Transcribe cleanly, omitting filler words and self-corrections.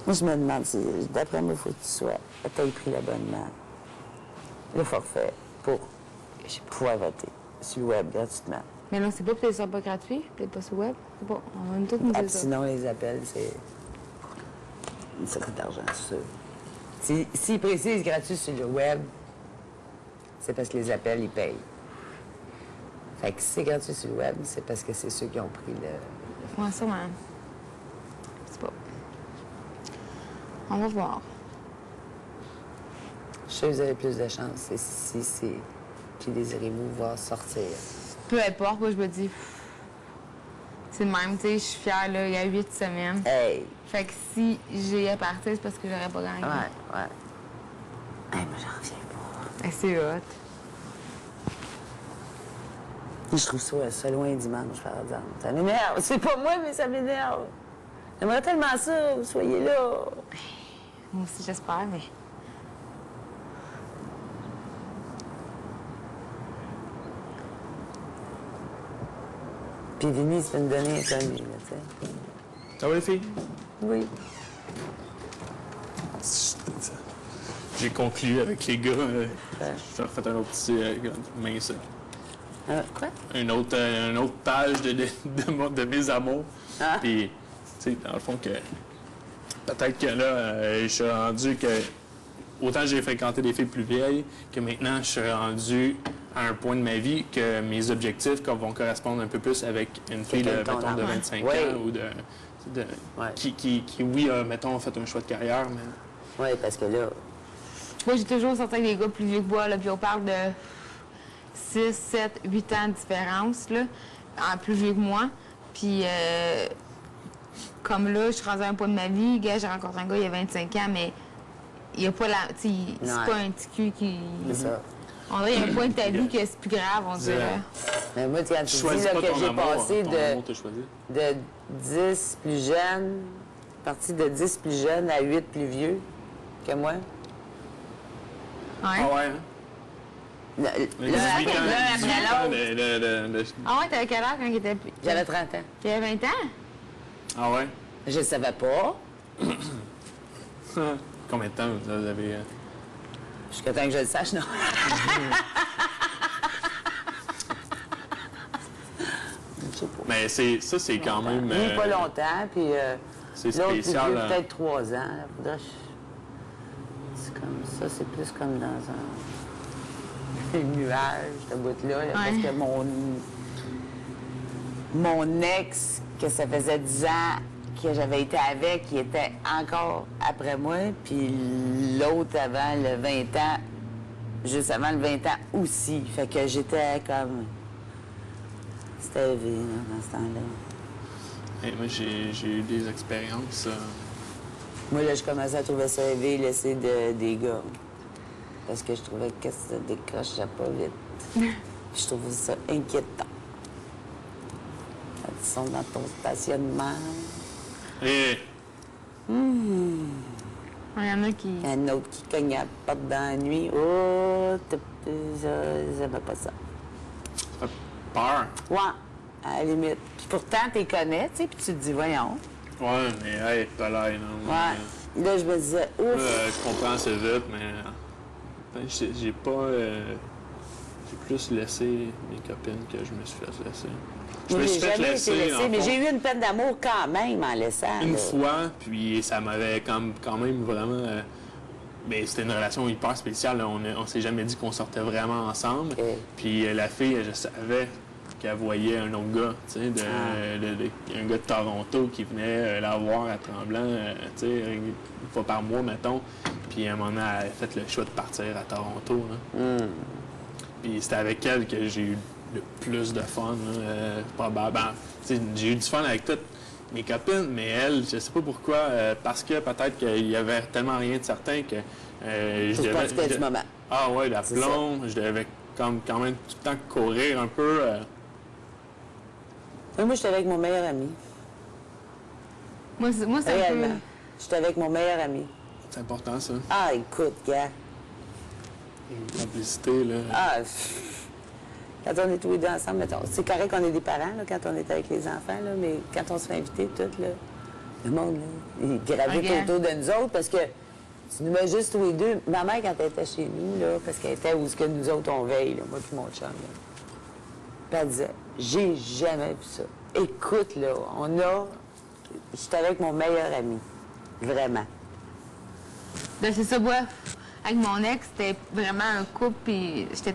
Moi, je me demande si, d'après moi, il faut que tu aies pris l'abonnement, le forfait, pour pouvoir voter sur le web gratuitement. Mais non, c'est pas peut-être ça pas gratuit, peut-être pas sur le web. C'est pas. On va tout nous dire ça. Sinon, les appels, c'est une série d'argent, c'est sûr. S'ils précisent gratuit sur le web, c'est parce que les appels, ils payent. Fait que si c'est gratuit sur le web, c'est parce que c'est ceux qui ont pris le... Ouais, ça, man. Je sais pas. On va voir. Je sais que vous avez plus de chance. Et si c'est qui désirez-vous voir sortir? Peu importe, moi, je me dis... C'est le même, tu sais, je suis fière, là, il y a 8 semaines. Hey! Fait que si j'ai à partir, c'est parce que j'aurais pas gagné. Ouais. Hey, moi, j'en reviens pas. Hey, c'est hot. Je trouve ça loin dimanche, par exemple. Ça m'énerve. C'est pas moi, mais ça m'énerve. J'aimerais tellement ça, vous soyez là. Moi aussi, j'espère, mais... Puis Vinny, c'est une donnée inconnue, là, tu sais. Ça va, les filles? Oui. J'ai conclu avec les gars. J'ai refait un autre petit mince. Quoi? Une autre page de mes amours. Ah. Puis, tu sais, dans le fond, que peut-être que là, je suis rendu que. Autant j'ai fréquenté des filles plus vieilles, que maintenant, je suis rendu à un point de ma vie que mes objectifs vont correspondre un peu plus avec une fille de, Quelqu'un de ton mettons, de âge. 25 Oui. ans ou Ouais. qui, oui, mettons, a fait un choix de carrière, mais. Oui, parce que là, Moi, j'ai toujours sorti avec des gars plus vieux que moi, là, puis on parle de 6, 7, 8 ans de différence, là, en plus vieux que moi. Puis, comme là, je suis rendue à un point de ma vie, gars, j'ai rencontré un gars il y a 25 ans, mais il n'y a pas la. Tu sais, c'est Ouais. pas un petit cul qui. c'est ça. On dirait qu'il y a un point de ta vie que c'est plus grave, on dirait. Mais moi, quand tu dis Choisis là, pas que ton j'ai amour, passé ton amour t'a choisi. de 10 plus jeunes, parti de 10 plus jeunes à 8 plus vieux que moi. Ouais. Ah ouais, hein? Le- Le le- 18 ans, là, 18 après ans, l'autre. Ah ouais, t'avais quel âge quand il était plus. J'avais 30 ans. T'avais 20 ans? Ah ouais? Je ne savais pas. Combien de temps vous avez... Jusqu'à temps que je le sache, non. Je sais pas. Mais ça, c'est quand même... Lui, pas longtemps, puis c'est l'autre plus spécial, vieux, hein. peut-être 3 ans. Là. Faudrait que c'est comme ça, c'est plus comme dans un nuage, ce bout-là, là, parce que mon ex, que ça faisait 10 ans que j'avais été avec, il était encore après moi, puis l'autre avant le 20 ans, juste avant le 20 ans aussi. Fait que j'étais comme... C'était vie, là, dans ce temps-là. Hey, moi, j'ai eu des expériences... Moi, là, je commençais à trouver ça élevé, laisser des gars. Parce que je trouvais que ça décrochait pas vite. Puis je trouvais ça inquiétant. Quand ils sont dans ton stationnement, Et Il y en a qui. il y a un autre qui cogne à la porte dans la nuit. Oh, j'aimais pas ça. ça fait peur. Ouais, à la limite. Puis pourtant, tu les connais, tu sais, puis tu te dis, voyons. Ouais, mais hey, pas l'air, non. Ouais. Là, je me disais, ouf. Je comprends assez vite, mais j'ai pas... j'ai plus laissé mes copines que je me suis fait laisser. Je me suis J'ai fait jamais été laisser, dans laissée, le mais fond, j'ai eu une peine d'amour quand même en laissant. une là. fois, puis ça m'avait quand même vraiment... mais c'était une relation hyper spéciale. Là. On s'est jamais dit qu'on sortait vraiment ensemble. Ok. Puis la fille, je savais qu'elle voyait un autre gars, tu sais, un gars de Toronto qui venait la voir à Tremblant, tu sais, une fois par mois, mettons. Puis à un moment donné, elle a fait le choix de partir à Toronto. Là. Puis c'était avec elle que j'ai eu le plus de fun, probablement. Tu sais, j'ai eu du fun avec toutes mes copines, mais elle, je sais pas pourquoi, parce que peut-être qu'il y avait tellement rien de certain que je Faut devais... profiter du moment. Ah ouais, la C'est plombe, je devais quand même tout le temps courir un peu. Moi, j'étais avec mon meilleur ami. Moi, c'est un peu. Réellement. J'étais avec mon meilleur ami. C'est important, ça. Ah, écoute, gars. Une complicité, là. Ah, quand on est tous les deux ensemble, mettons, c'est correct qu'on est des parents là, quand on est avec les enfants, là, mais quand on se fait inviter, tout, là, Le monde, là, il gravite Ok. autour de nous autres parce que tu nous mets juste tous les deux. Ma mère, quand elle était chez nous, là, parce qu'elle était où ce que nous autres, on veille, là, moi et mon chum, là. Puis elle disait, j'ai jamais vu ça. Écoute, là, j'étais avec mon meilleur ami. Vraiment. Ben, c'est ça, moi, avec mon ex, c'était vraiment un couple, puis j'étais